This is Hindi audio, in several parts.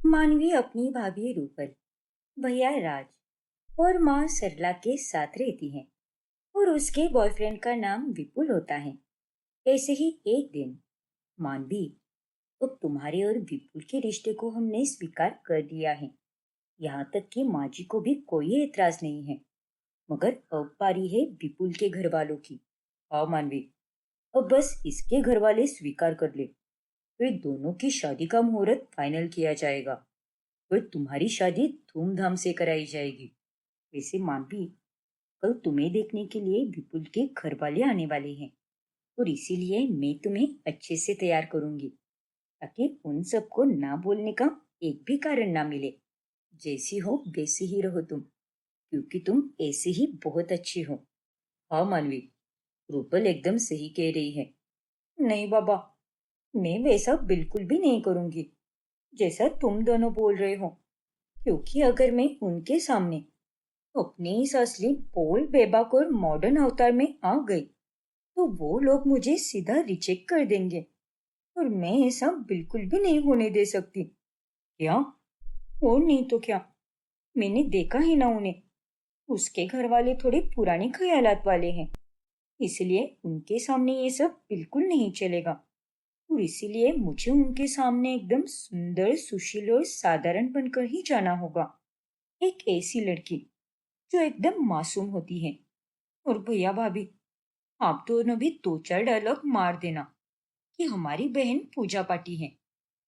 मानवी अपनी भाभी रूपल, भैया राज और माँ सरला के साथ रहती है और उसके बॉयफ्रेंड का नाम विपुल होता है। ऐसे ही एक दिन मानवी, तो तुम्हारे और विपुल के रिश्ते को हमने स्वीकार कर लिया है। यहाँ तक कि माँ जी को भी कोई एतराज नहीं है। मगर अब पारी है विपुल के घर वालों की। हाँ मानवी, अब बस इसके घर वाले स्वीकार कर ले, फिर दोनों की शादी का मुहूर्त फाइनल किया जाएगा। फिर तुम्हारी शादी धूमधाम से कराई जाएगी। वैसे मानवी, कल तुम्हें देखने के लिए विपुल के घर वाले आने वाले हैं और इसीलिए मैं तुम्हें अच्छे से तैयार करूंगी ताकि उन सबको ना बोलने का एक भी कारण ना मिले। जैसी हो वैसी ही रहो तुम, क्योंकि तुम ऐसे ही बहुत अच्छी हो। हाँ मानवी, रूपल एकदम सही कह रही है। नहीं बाबा, मैं वैसा बिल्कुल भी नहीं करूंगी जैसा तुम दोनों बोल रहे हो, क्योंकि अगर मैं उनके सामने अपने इस असली बोल्ड बेबाक और मॉडर्न अवतार में आ गई तो वो लोग मुझे सीधा रिजेक्ट कर देंगे और मैं ऐसा बिल्कुल भी नहीं होने दे सकती। क्या? और नहीं तो क्या, मैंने देखा ही ना उन्हें। उसके घर वाले थोड़े पुराने ख्यालात वाले हैं, इसलिए उनके सामने ये सब बिल्कुल नहीं चलेगा। और इसीलिए मुझे उनके सामने एकदम सुंदर सुशील और साधारण बनकर ही जाना होगा। एक ऐसी लड़की जो एकदम मासूम होती है। और भैया भाभी, आप दोनों भी दो चार डायलॉग मार देना कि हमारी बहन पूजा पाठी है,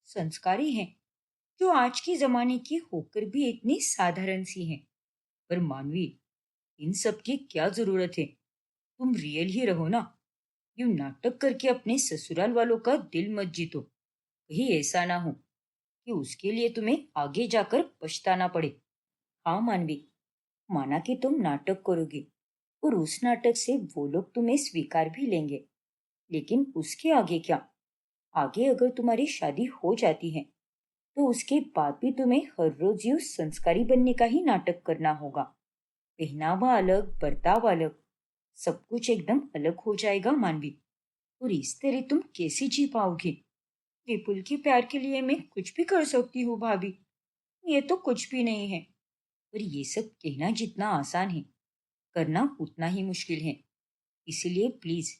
संस्कारी है, जो आज के जमाने की होकर भी इतनी साधारण सी है। पर मानवी, इन सब की क्या जरूरत है? तुम रियल ही रहो ना। यूं नाटक करके अपने ससुराल वालों का दिल मत जीतो। कहीं ऐसा ना हो कि उसके लिए तुम्हें आगे जाकर पछताना पड़े। हाँ मानवी, माना कि तुम नाटक करोगे और उस नाटक से वो लोग तुम्हें स्वीकार भी लेंगे, लेकिन उसके आगे क्या? आगे अगर तुम्हारी शादी हो जाती है तो उसके बाद भी तुम्हें हर रोज यूं संस्कारी बनने का ही नाटक करना होगा। पहनावा अलग, बर्ताव अलग, सब कुछ एकदम अलग हो जाएगा मानवी। और इस तरह तुम कैसे जी पाओगी? विपुल के प्यार के लिए मैं कुछ भी कर सकती हूँ भाभी, ये तो कुछ भी नहीं है। पर ये सब कहना जितना आसान है, करना उतना ही मुश्किल है। इसीलिए प्लीज,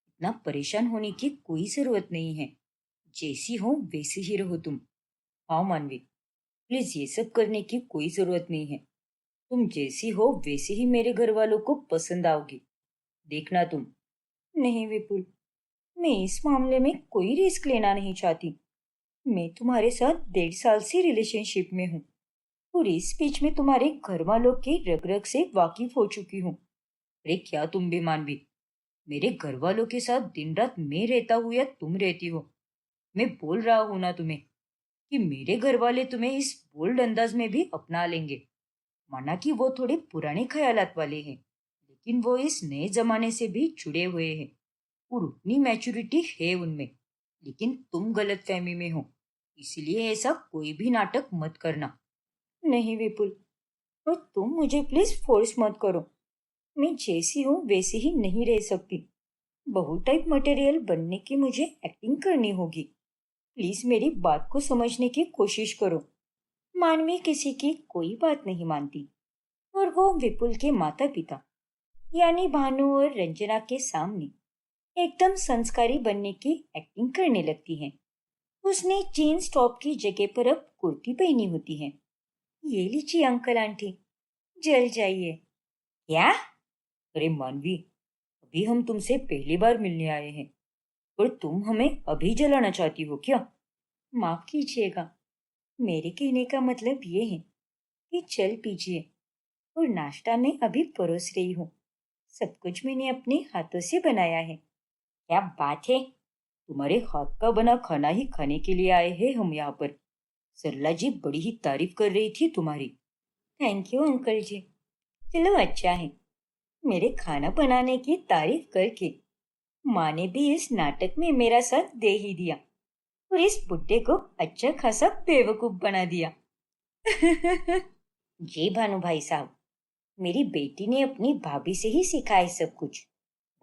इतना परेशान होने की कोई जरूरत नहीं है। जैसी हो वैसी ही रहो तुम। हाँ मानवी, प्लीज ये सब करने की कोई जरूरत नहीं है। तुम जैसी हो वैसे ही मेरे घर वालों को पसंद आओगी, देखना तुम। नहीं विपुल, मैं इस मामले में कोई रिस्क लेना नहीं चाहती। मैं तुम्हारे साथ 1.5 साल से रिलेशनशिप में हूँ और इस बीच में तुम्हारे घर वालों के रग रग से वाकिफ हो चुकी हूँ। अरे क्या तुम भी मानवी, मेरे घर वालों के साथ दिन रात मैं रहता हूँ या तुम रहती हो, मैं बोल रहा हूँ ना तुम्हें कि मेरे घर वाले तुम्हें इस बोल्ड अंदाज में भी अपना लेंगे। माना कि वो थोड़े पुराने ख्यालात वाले हैं, लेकिन वो इस नए जमाने से भी जुड़े हुए हैं और उतनी मैच्योरिटी है उनमें। लेकिन तुम गलत फहमी में हो, इसीलिए ऐसा कोई भी नाटक मत करना। नहीं विपुल, और तुम मुझे प्लीज फोर्स मत करो। मैं जैसी हूँ वैसी ही नहीं रह सकती। बहू टाइप मटेरियल बनने की मुझे एक्टिंग करनी होगी। प्लीज मेरी बात को समझने की कोशिश करो। मानवी किसी की कोई बात नहीं मानती और वो विपुल के माता पिता यानी भानु और रंजना के सामने एकदम संस्कारी बनने की एक्टिंग करने लगती है। उसने जीन्स टॉप की जगह पर अब कुर्ती पहनी होती है। ये लीजिए अंकल आंटी, जल जाइए। क्या? अरे मानवी, अभी हम तुमसे पहली बार मिलने आए हैं और तुम हमें अभी जलाना चाहती हो क्या? माफ कीजिएगा, मेरे कहने का मतलब ये है कि चल पीजिए, और नाश्ता मैं अभी परोस रही हूँ। सब कुछ मैंने अपने हाथों से बनाया है। क्या बात है, तुम्हारे हाथ का बना खाना ही खाने के लिए आए हैं हम यहाँ पर। सरला जी बड़ी ही तारीफ कर रही थी तुम्हारी। थैंक यू अंकल जी। चलो अच्छा है, मेरे खाना बनाने की तारीफ करके माँ ने भी इस नाटक में मेरा साथ दे ही दिया और इस बुड्ढे को अच्छा खासा बेवकूफ बना दिया। जी भानु भाई साहब, मेरी बेटी ने अपनी भाभी से ही सीखा है सब कुछ।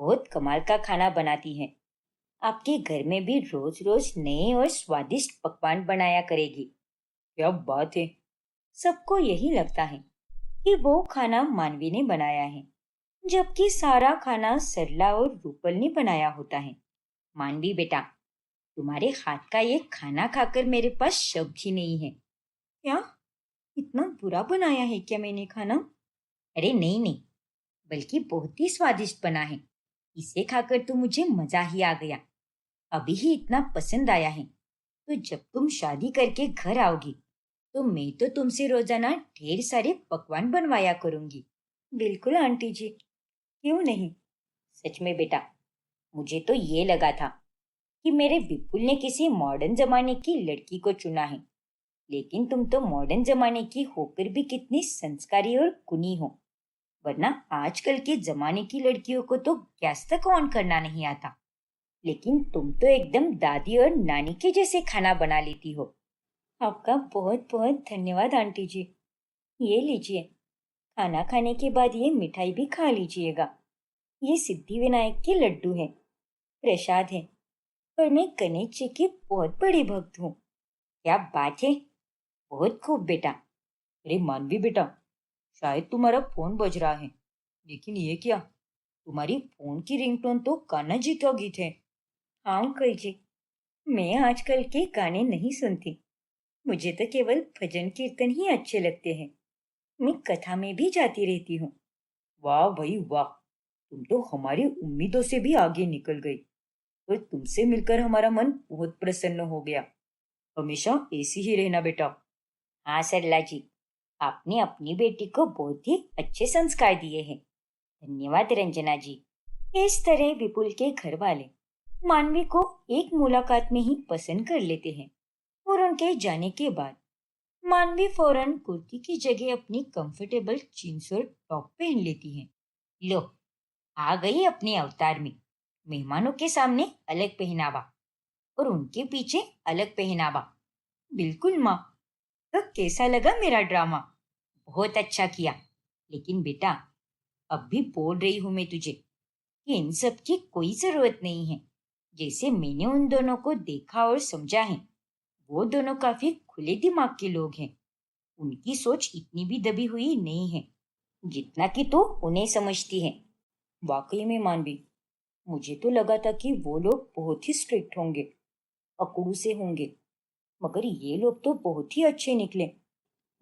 बहुत कमाल का खाना बनाती है। आपके घर में भी रोज रोज नए और स्वादिष्ट पकवान बनाया करेगी। क्या बात है। सबको यही लगता है कि वो खाना मानवी ने बनाया है, जबकि सारा खाना सरला और रूपल ने बनाया होता है। मानवी बेटा, तुम्हारे हाथ का ये खाना खाकर मेरे पास शब्द ही नहीं है। क्या? इतना बुरा बनाया है क्या मैंने खाना? अरे नहीं नहीं, बल्कि बहुत ही स्वादिष्ट बना है। इसे खाकर तो मुझे मजा ही आ गया। अभी ही इतना पसंद आया है। तो जब तुम शादी करके घर आओगी तो मैं तो तुमसे रोजाना ढेर सारे पकवान बनवाया करूंगी। बिल्कुल आंटी जी, क्यों नहीं। सच में बेटा, मुझे तो ये लगा था कि मेरे विपुल ने किसी मॉडर्न जमाने की लड़की को चुना है, लेकिन तुम तो मॉडर्न जमाने की होकर भी कितनी संस्कारी और गुणी हो। वरना आजकल के जमाने की लड़कियों को तो गैस तक ऑन करना नहीं आता, लेकिन तुम तो एकदम दादी और नानी के जैसे खाना बना लेती हो। आपका बहुत बहुत धन्यवाद आंटी जी। ये लीजिए, खाना खाने के बाद ये मिठाई भी खा लीजिएगा। ये सिद्धि विनायक के लड्डू हैं, प्रसाद है। पर मैं गणेश जी की बहुत बड़ी भक्त हूँ। क्या बात है, बहुत खूब बेटा। अरे मानवी बेटा, शायद तुम्हारा फोन बज रहा है। लेकिन ये क्या, तुम्हारी फोन की रिंगटोन तो कान्हा जी का गीत है। हाँ अंकल जी, मैं आजकल के गाने नहीं सुनती। मुझे तो केवल भजन कीर्तन ही अच्छे लगते हैं। मैं कथा में भी जाती रहती हूँ। वाह भाई वाह, तुम तो हमारी उम्मीदों से भी आगे निकल गई। और तुमसे मिलकर हमारा मन बहुत प्रसन्न हो गया। हमेशा ऐसी ही रहना बेटा। हाँ सरला जी, आपने अपनी बेटी को बहुत ही अच्छे संस्कार दिए हैं। धन्यवाद रंजना जी। इस तरह विपुल के घर वाले मानवी को एक मुलाकात में ही पसंद कर लेते हैं, और उनके जाने के बाद मानवी फौरन कुर्ती की जगह अपनी कंफर्टेबल जींस और टॉप पहन लेती है। लो, आ गई अपने अवतार में। मेहमानों के सामने अलग पहनावा और उनके पीछे अलग पहनावा। बिल्कुल माँ। तो कैसा लगा मेरा ड्रामा? बहुत अच्छा किया। लेकिन बेटा, अब भी बोल रही हूं मैं तुझे कि इन सब की कोई जरूरत नहीं है। जैसे मैंने उन दोनों को देखा और समझा है, वो दोनों काफी खुले दिमाग के लोग हैं। उनकी सोच इतनी भी दबी हुई नहीं है जितना कि तू उन्हें समझती है। वाकई में मानवी, मुझे तो लगा था कि वो लोग बहुत ही स्ट्रिक्ट होंगे, अकड़ू से होंगे, मगर ये लोग तो बहुत ही अच्छे निकले।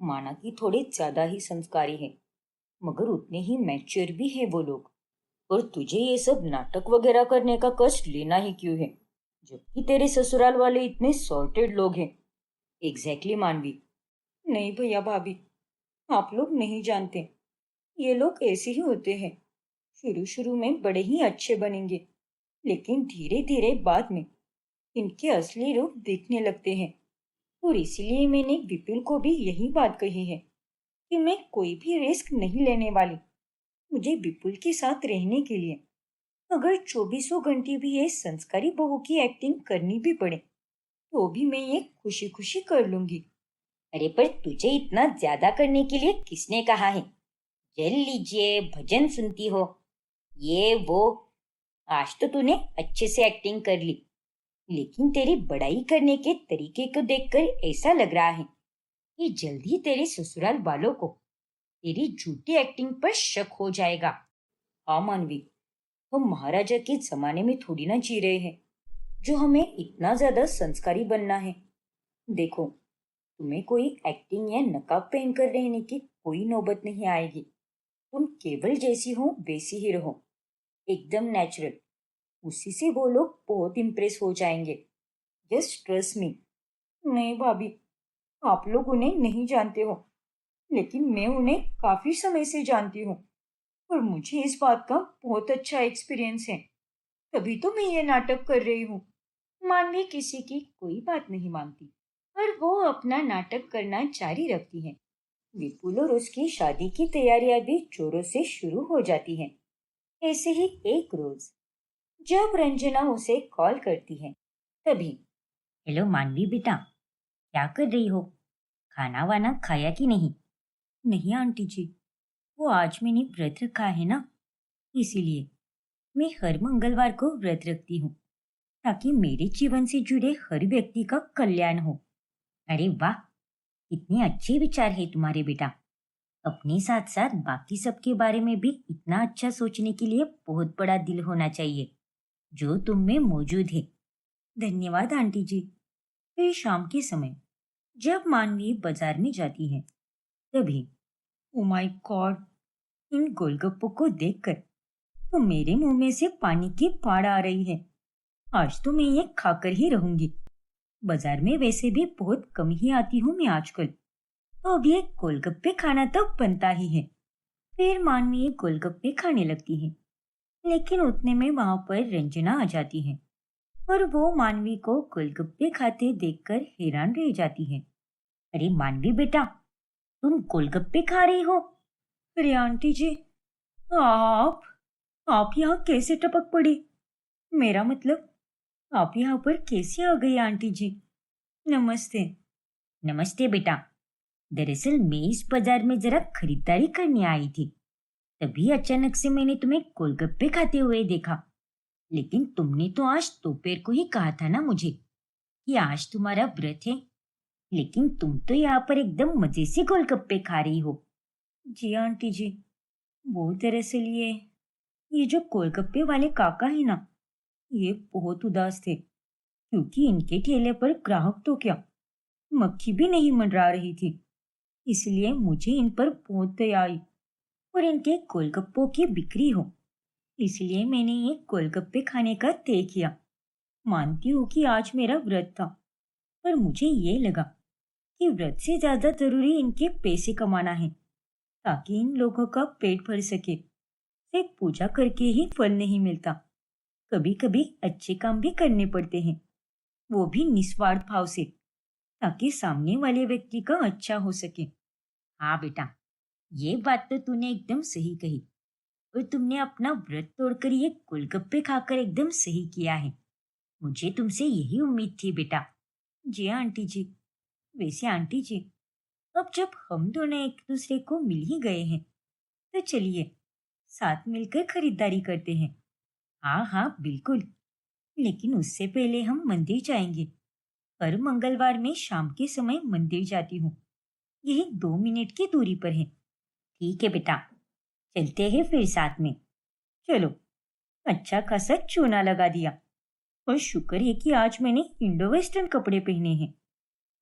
माना कि थोड़े ज्यादा ही संस्कारी हैं, मगर उतने ही मैच्योर भी है वो लोग। और तुझे ये सब नाटक वगैरह करने का कष्ट लेना ही क्यों है, जबकि तेरे ससुराल वाले इतने सॉर्टेड लोग हैं। एग्जैक्टली मानवी। नहीं भैया भाभी, आप लोग नहीं जानते। ये लोग ऐसे ही होते हैं। शुरू शुरू में बड़े ही अच्छे बनेंगे, लेकिन धीरे धीरे बाद में इनके असली रूप दिखने लगते हैं। और इसलिए मैंने विपिन को भी यही बात कही है कि मैं कोई भी रिस्क नहीं लेने वाली। मुझे विपुल के साथ रहने के लिए अगर चौबीसों घंटे भी ये संस्कारी बहू की एक्टिंग करनी भी पड़े, तो भी मैं ये खुशी खुशी कर लूंगी। अरे पर तुझे इतना ज्यादा करने के लिए किसने कहा है? जल लीजिए, भजन सुनती हो, ये वो। आज तो तूने अच्छे से एक्टिंग कर ली, लेकिन तेरी बड़ाई करने के तरीके को देखकर ऐसा लग रहा है कि जल्दी तेरे ससुराल वालों को तेरी झूठी एक्टिंग पर शक हो जाएगा। हाँ मानवी, हम महाराजा के जमाने में थोड़ी ना जी रहे हैं जो हमें इतना ज्यादा संस्कारी बनना है। देखो, तुम्हें कोई एक्टिंग या नकाब पहनकर रहने की कोई नौबत नहीं आएगी। तुम केवल जैसी हो वैसी ही रहो, एकदम नेचुरल। उसी से वो लोग बहुत इम्प्रेस हो जाएंगे। Just trust me. नहीं भाभी, आप लोग उन्हें नहीं जानते हो, लेकिन मैं उन्हें काफी समय से जानती हूँ, और मुझे इस बात का बहुत अच्छा एक्सपीरियंस है। तभी तो मैं ये नाटक कर रही हूँ। मानवी किसी की कोई बात नहीं मानती, और वो अपना नाटक करना जारी रखती है। विपुल और उसकी शादी की तैयारियां भी जोरों से शुरू हो जाती हैं। ऐसे ही एक रोज जब रंजना उसे कॉल करती है, तभी। हेलो मानवी बेटा, क्या कर रही हो? खाना वाना खाया कि नहीं? नहीं आंटी जी, वो आज मैंने व्रत रखा है ना, इसीलिए। मैं हर मंगलवार को व्रत रखती हूँ, ताकि मेरे जीवन से जुड़े हर व्यक्ति का कल्याण हो। अरे वाह, कितने अच्छे विचार है तुम्हारे बेटा। अपने साथ साथ बाकी सबके बारे में भी इतना अच्छा सोचने के लिए बहुत बड़ा दिल होना चाहिए, जो तुम में मौजूद है। धन्यवाद आंटी जी। फिर शाम के समय जब मानवी बाजार में जाती है, तभी ओ माय गॉड, इन गोलगप्पों को देखकर तो मेरे मुंह में से पानी की फाड़ आ रही है। आज तो मैं ये खाकर ही रहूंगी। बाजार में वैसे भी बहुत कम ही आती हूँ मैं आजकल, तो अब ये गोलगप्पे खाना तो बनता ही है। फिर मानवी ये गोलगप्पे खाने लगती है, लेकिन उतने में वहां पर रंजना आ जाती है और वो मानवी को गोलगप्पे खाते देखकर हैरान रह जाती है। अरे मानवी बेटा, तुम गोलगप्पे खा रही हो? अरे आंटी जी, आप आप यहाँ कैसे टपक पड़ी? मेरा मतलब, आप यहाँ पर कैसे आ गई आंटी जी? नमस्ते। नमस्ते बेटा। दरअसल मैं इस बाजार में जरा खरीदारी करने आई थी, तभी अचानक से मैंने तुम्हें गोलगप्पे खाते हुए देखा। लेकिन तुमने तो आज दोपहर को ही कहा था ना मुझे कि आज तुम्हारा व्रत है, लेकिन तुम तो यहाँ पर एकदम मजे से गोलगप्पे खा रही हो। जी आंटी जी, वो दरअसल ये जो गोलगप्पे वाले काका है ना, ये बहुत उदास थे, क्योंकि इनके ठेले पर ग्राहक तो क्या, मक्खी भी नहीं मंडरा रही थी। इसलिए मुझे इन पर बहुत दया आई और इनके गोलगप्पों की बिक्री हो, इसलिए मैंने ये गोलगप्पे खाने का तय किया। मानती हूँ कि आज मेरा व्रत था, पर मुझे ये लगा कि व्रत से ज्यादा जरूरी इनके पैसे कमाना है, ताकि इन लोगों का पेट भर सके। सिर्फ पूजा करके ही फल नहीं मिलता, कभी कभी अच्छे काम भी करने पड़ते हैं, वो भी निस्वार्थ भाव से, ताकि सामने वाले व्यक्ति का अच्छा हो सके। हाँ बेटा, ये बात तो तूने एकदम सही कही, और तुमने अपना व्रत तोड़कर ये गोलगप्पे खाकर एकदम सही किया है। मुझे तुमसे यही उम्मीद थी बेटा। जी आंटी जी। वैसे आंटी जी, अब जब हम दोनों एक दूसरे को मिल ही गए हैं, तो चलिए साथ मिलकर खरीदारी करते हैं। हाँ हाँ बिल्कुल, लेकिन उससे पहले हम मंदिर जाएंगे। हर मंगलवार मैं शाम के समय मंदिर जाती हूँ, यही 2 मिनट की दूरी पर है। ठीक है बेटा, चलते हैं फिर साथ में। चलो। अच्छा खासा चूना लगा दिया, और शुक्र है कि आज मैंने इंडो वेस्टर्न कपड़े पहने हैं।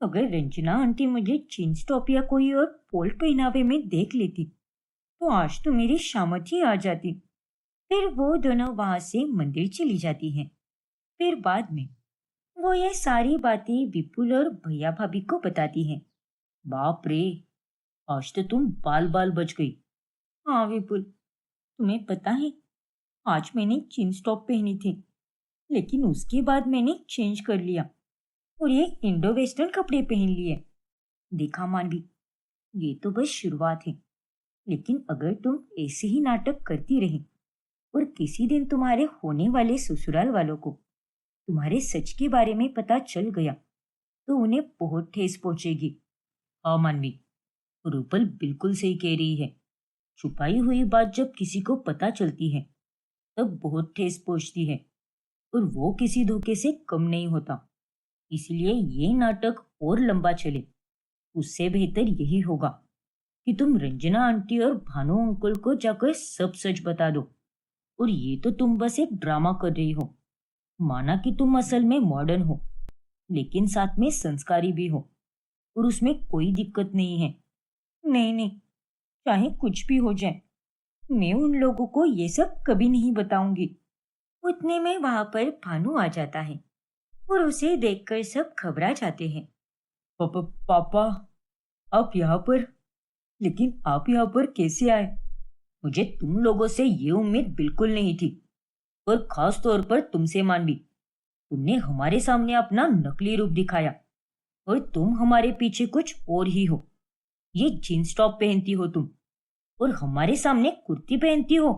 अगर रंजना आंटी मुझे जींस टॉप या कोई और पोल्ट पहनावे में देख लेती, तो आज तो मेरी शामत ही आ जाती। फिर वो दोनों वहां से मंदिर चली जाती हैं। फिर बाद में वो ये सारी बातें विपुल और भैया भाभी को बताती हैं। बाप रे, आज तो तुम बाल बाल बच गई। हाँ विपुल, तुम्हें पता है, आज मैंने जींस टॉप पहनी थी, लेकिन उसके बाद मैंने चेंज कर लिया और ये इंडो वेस्टर्न कपड़े पहन लिए। देखा मानवी, ये तो बस शुरुआत है, लेकिन अगर तुम ऐसे ही नाटक करती रही और किसी दिन तुम्हारे होने वाले ससुराल वालों को तुम्हारे सच के बारे में पता चल गया, तो उन्हें बहुत ठेस पहुंचेगी। हाँ मानवी, रूपल बिल्कुल सही कह रही है। छुपाई हुई बात जब किसी को पता चलती है, तब बहुत ठेस पहुंचती है, और वो किसी धोखे से कम नहीं होता। इसलिए ये नाटक और लंबा चले, उससे बेहतर यही होगा कि तुम रंजना आंटी और भानु अंकल को जाकर सब सच बता दो। और ये तो तुम बस एक ड्रामा कर रही हो। माना कि तुम असल में मॉडर्न हो, लेकिन साथ में संस्कारी भी हो, और उसमें कोई दिक्कत नहीं है। नहीं नहीं, चाहे कुछ भी हो जाए, मैं उन लोगों को ये सब कभी नहीं बताऊंगी। उतने में वहां पर भानु आ जाता है और उसे देखकर सब घबरा जाते हैं। पापा, आप यहाँ पर? लेकिन आप यहाँ पर कैसे आए? मुझे तुम लोगों से ये उम्मीद बिल्कुल नहीं थी, और खास तौर पर तुमसे मानवी। तुमने हमारे सामने अपना नकली रूप दिखाया, और तुम हमारे पीछे कुछ और ही हो। ये जींस टॉप पहनती हो तुम, और हमारे सामने कुर्ती पहनती हो।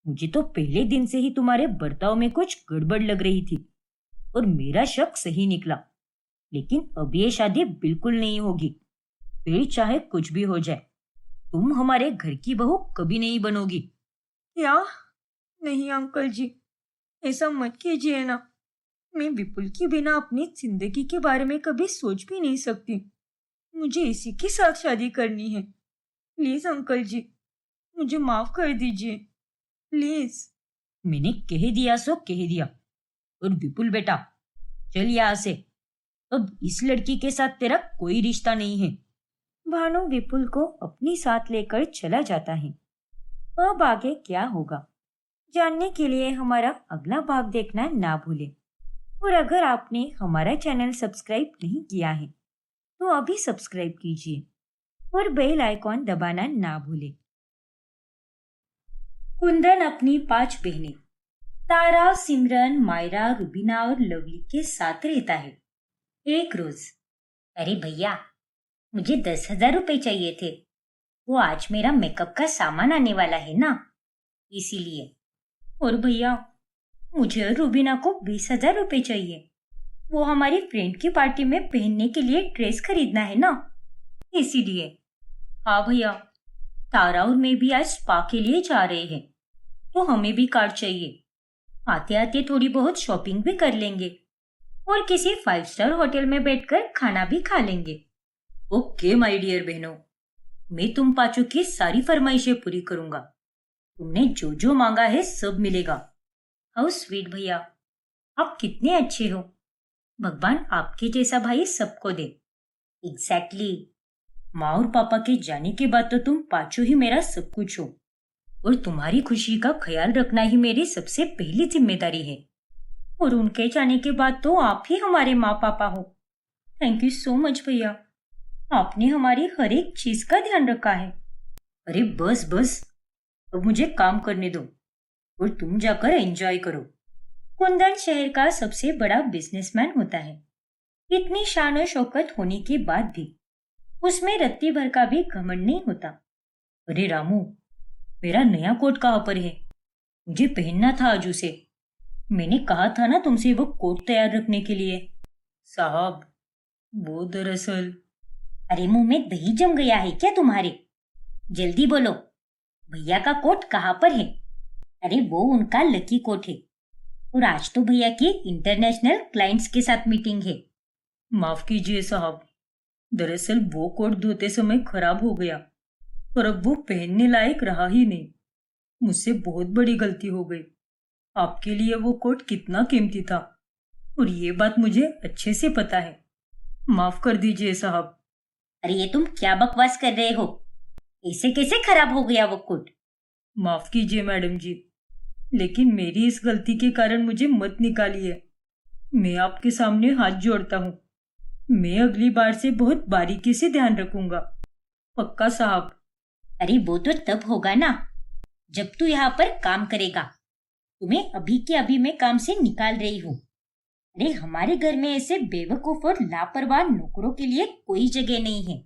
मुझे तो पहले दिन से ही तुम्हारे बर्ताव में कुछ गड़बड़ लग रही थी, और मेरा शक सही निकला। लेकिन अब ये शादी बिल्कुल नहीं होगी, फिर चाहे कुछ भी हो जाए। तुम हमारे घर की बहू कभी नहीं बनोगी। क्या? नहीं अंकल जी, ऐसा मत कीजिए ना। मैं विपुल के बिना अपनी जिंदगी के बारे में कभी सोच भी नहीं सकती। मुझे इसी के साथ शादी करनी है। प्लीज अंकल जी, मुझे माफ कर दीजिए, प्लीज। मैंने कह दिया सो कह दिया। और विपुल बेटा, चल यहाँ से। अब इस लड़की के साथ तेरा कोई रिश्ता नहीं है। भानु विपुल को अपनी साथ लेकर चला जाता है। अब आगे क्या होगा जानने के लिए हमारा अगला भाग देखना ना भूलें। और अगर आपने हमारा चैनल सब्सक्राइब नहीं किया है तो अभी सब्सक्राइब कीजिए और बेल आइकॉन दबाना ना भूलें। कुंदन अपनी 5 बहनें तारा, सिमरन, मायरा, रुबीना और लवली के साथ रहता है। एक रोज, अरे भैया, मुझे 10,000 रुपए चाहिए थे। वो आज मेरा मेकअप का सामान आने वाला है ना, इसीलिए। और भैया, मुझे और रुबीना को 20,000 रुपए चाहिए। वो हमारी फ्रेंड की पार्टी में पहनने के लिए ड्रेस खरीदना है ना, इसीलिए। हाँ भैया, तारा और मैं भी आज स्पा के लिए जा रहे हैं, तो हमें भी कार चाहिए। आते आते थोड़ी बहुत शॉपिंग भी कर लेंगे और किसी 5 स्टार होटल में बैठकर खाना भी खा लेंगे। ओके माय डियर बहनों, मैं तुम पांचों की सारी फरमाइशें पूरी करूंगा। तुमने जो जो मांगा है सब मिलेगा। हाउ स्वीट भैया, आप कितने अच्छे हो। भगवान आपके जैसा भाई सबको दे। एग्जैक्टली। माँ और पापा के जाने के बाद तो तुम पांचों ही मेरा सब कुछ हो, और तुम्हारी खुशी का ख्याल रखना ही मेरी सबसे पहली जिम्मेदारी है। और उनके जाने के बाद तो आप ही हमारे माँ पापा हो। थैंक यू सो मच भैया, आपने हमारी हर एक चीज का ध्यान रखा है। अरे बस बस, अब मुझे काम करने दो और तुम जाकर एंजॉय करो। कुंदन शहर का सबसे बड़ा बिजनेसमैन होता है। इतनी शान और शौकत होने के बाद भी उसमें रत्ती भर का भी घमंड नहीं होता। अरे रामू, मेरा नया कोट कहाँ पर है? मुझे पहनना था आज उसे। मैंने कहा था ना तुमसे वो कोट तैयार रखने के लिए। साहब, वो दरअसल। अरे मुंह में दही जम गया है क्या तुम्हारे? जल्दी बोलो, भैया का कोट कहाँ पर है? अरे वो उनका लकी कोट है, और आज तो भैया की इंटरनेशनल क्लाइंट्स के साथ मीटिंग है। माफ कीजिए साहब, दरअसल वो कोट धोते समय खराब हो गया और अब वो पहनने लायक रहा ही नहीं। मुझसे बहुत बड़ी गलती हो गई। आपके लिए वो कोट कितना कीमती था, और ये बात मुझे अच्छे से पता है। माफ कर दीजिए साहब। अरे ये तुम क्या बकवास कर रहे हो? ऐसे कैसे खराब हो गया वो कोट? माफ कीजिए मैडम जी, लेकिन मेरी इस गलती के कारण मुझे मत निकालिए। मैं आपके सामने हाथ जोड़ता हूँ। मैं अगली बार से बहुत बारीकी से ध्यान रखूंगा, पक्का साहब। अरे वो तो तब होगा ना जब तू यहाँ पर काम करेगा। तुम्हें अभी के अभी मैं काम से निकाल रही हूँ। अरे हमारे घर में ऐसे बेवकूफ और लापरवाह नौकरों के लिए कोई जगह नहीं है।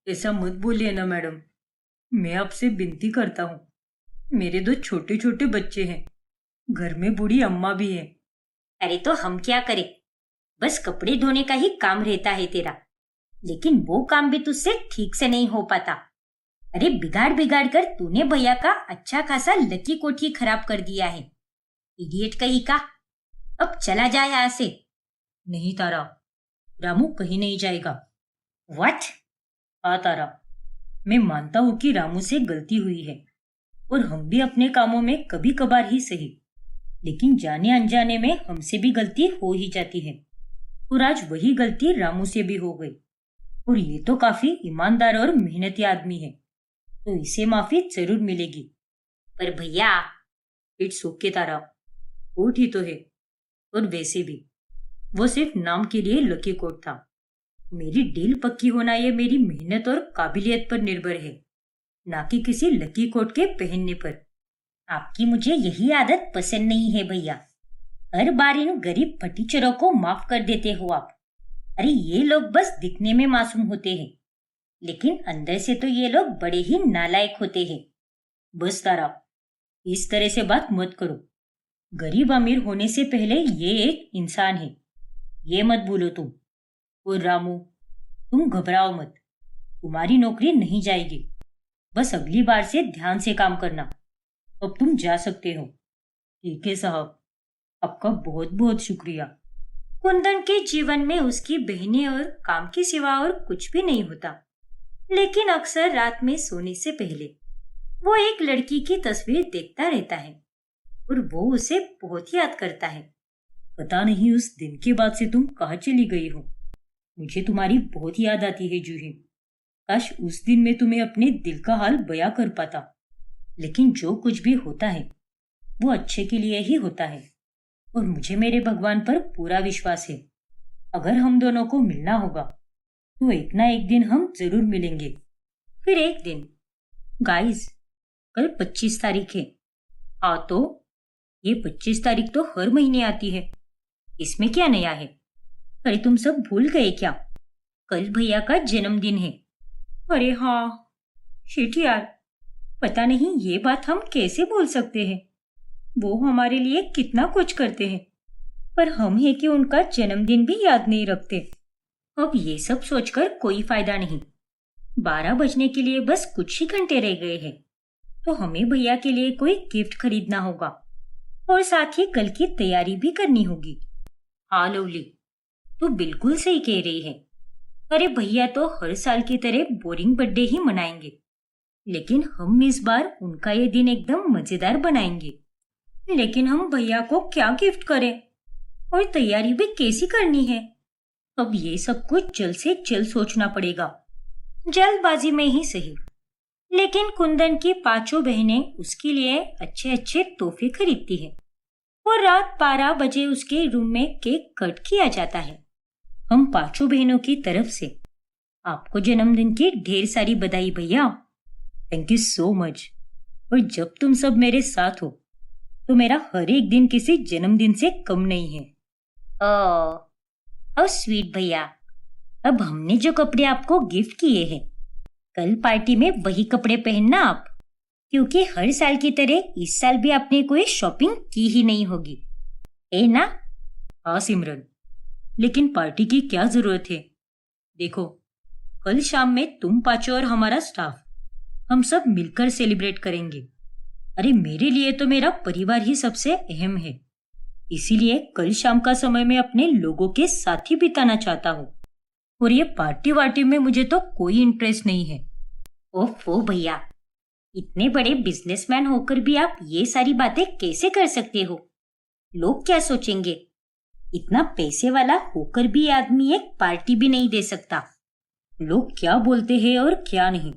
ऐसा मत बोलिए ना मैडम, मैं आपसे विनती करता हूँ। मेरे 2 छोटे छोटे बच्चे हैं, घर में बूढ़ी अम्मा भी है। अरे तो हम क्या करें, बस कपड़े धोने का ही काम रहता है तेरा, लेकिन वो काम भी तुझसे ठीक से नहीं हो पाता। अरे बिगाड़ बिगाड़ कर तूने भैया का अच्छा खासा लकी कोट ही खराब कर दिया है। इडियट कहीं का। अब चला जाए यहाँ से। नहीं तारा, रामू कहीं नहीं जाएगा। व्हाट? हाँ तारा, मैं मानता हूँ कि रामू से गलती हुई है, और हम भी अपने कामों में कभी कभार ही सही, लेकिन जाने अनजाने में हमसे भी गलती हो ही जाती है। और आज वही गलती रामू से भी हो गई, और ये तो काफी ईमानदार और मेहनती आदमी है, तो इसे माफी जरूर मिलेगी। पर भैया। इट्स ओके तारा, कोट ही तो है, और वैसे भी वो सिर्फ नाम के लिए लकी कोट था। मेरी डील पक्की होना ये मेरी मेहनत और काबिलियत पर निर्भर है, ना कि किसी लकी कोट के पहनने पर। आपकी मुझे यही आदत पसंद नहीं है भैया। हर बार इन गरीब फटीचरों को माफ कर देते हो आप। अरे ये लोग बस दिखने में मासूम होते हैं, लेकिन अंदर से तो ये लोग बड़े ही नालायक होते हैं। बस तारा, इस तरह से बात मत करो। गरीब अमीर होने से पहले ये एक इंसान है, ये मत भूलो तुम। और रामू, तुम घबराओ मत, तुम्हारी नौकरी नहीं जाएगी। बस अगली बार से ध्यान से काम करना। अब तुम जा सकते हो। ठीक है साहब, आपका बहुत बहुत शुक्रिया। कुंदन के जीवन में उसकी बहनें और काम के सिवा और कुछ भी नहीं होता, लेकिन अक्सर रात में सोने से पहले वो एक लड़की की तस्वीर देखता रहता है और वो उसे बहुत याद करता है। पता नहीं उस दिन के बाद से तुम कहाँ चली गई हो। मुझे तुम्हारी बहुत याद आती है जूही। काश उस दिन में तुम्हें अपने दिल का हाल बयां कर पाता। लेकिन जो कुछ भी होता है वो अच्छे के लिए ही होता है और मुझे मेरे भगवान पर पूरा विश्वास है। अगर हम दोनों को मिलना होगा तो एक ना एक दिन हम जरूर मिलेंगे। फिर एक दिन, गाइस, कल 25 तारीख है। हाँ तो ये 25 तारीख तो हर महीने आती है, इसमें क्या नया है? अरे तुम सब भूल गए क्या? कल भैया का जन्मदिन है। अरे हाँ, शिट यार, पता नहीं ये बात हम कैसे भूल सकते हैं। वो हमारे लिए कितना कुछ करते हैं, पर हम है कि उनका जन्मदिन भी याद नहीं रखते। अब ये सब सोचकर कोई फायदा नहीं। 12 बजने के लिए बस कुछ ही घंटे रह गए हैं, तो हमें भैया के लिए कोई गिफ्ट खरीदना होगा और साथ ही कल की तैयारी भी करनी होगी। हाँ लवली, तू बिल्कुल सही कह रही है। अरे भैया तो हर साल की तरह बोरिंग बर्थडे ही मनाएंगे, लेकिन हम इस बार उनका ये दिन एकदम मजेदार बनाएंगे। लेकिन हम भैया को क्या गिफ्ट करें और तैयारी भी कैसी करनी है? अब ये सब कुछ जल्द से जल्द सोचना पड़ेगा। जल्दबाजी में ही सही, लेकिन कुंदन की 5 बहनें उसके लिए अच्छे अच्छे तोहफे खरीदती है और रात 12 बजे उसके रूम में केक कट किया जाता है। हम 5 बहनों की तरफ से आपको जन्मदिन की ढेर सारी बधाई भैया। Thank you so much. और जब तुम सब मेरे साथ हो तो मेरा हर एक दिन किसी जन्मदिन से कम नहीं है। ओह, हाउ स्वीट भैया। अब हमने जो कपड़े आपको गिफ्ट किए हैं, कल पार्टी में वही कपड़े पहनना आप, क्योंकि हर साल की तरह इस साल भी आपने कोई शॉपिंग की ही नहीं होगी, है ना? हाँ सिमरन, लेकिन पार्टी की क्या जरूरत है? देखो, कल शाम में तुम 5 और हमारा स्टाफ हम सब मिलकर सेलिब्रेट करेंगे। अरे मेरे लिए तो मेरा परिवार ही सबसे अहम है, इसीलिए कल शाम का समय मैं अपने लोगों के साथ ही बिताना चाहता हूँ और ये पार्टी वार्टी में मुझे तो कोई इंटरेस्ट नहीं है। ओफो भैया, इतने बड़े बिजनेसमैन होकर भी आप ये सारी बातें कैसे कर सकते हो? लोग क्या सोचेंगे? इतना पैसे वाला होकर भी आदमी एक पार्टी भी नहीं दे सकता। लोग क्या बोलते हैं और क्या नहीं,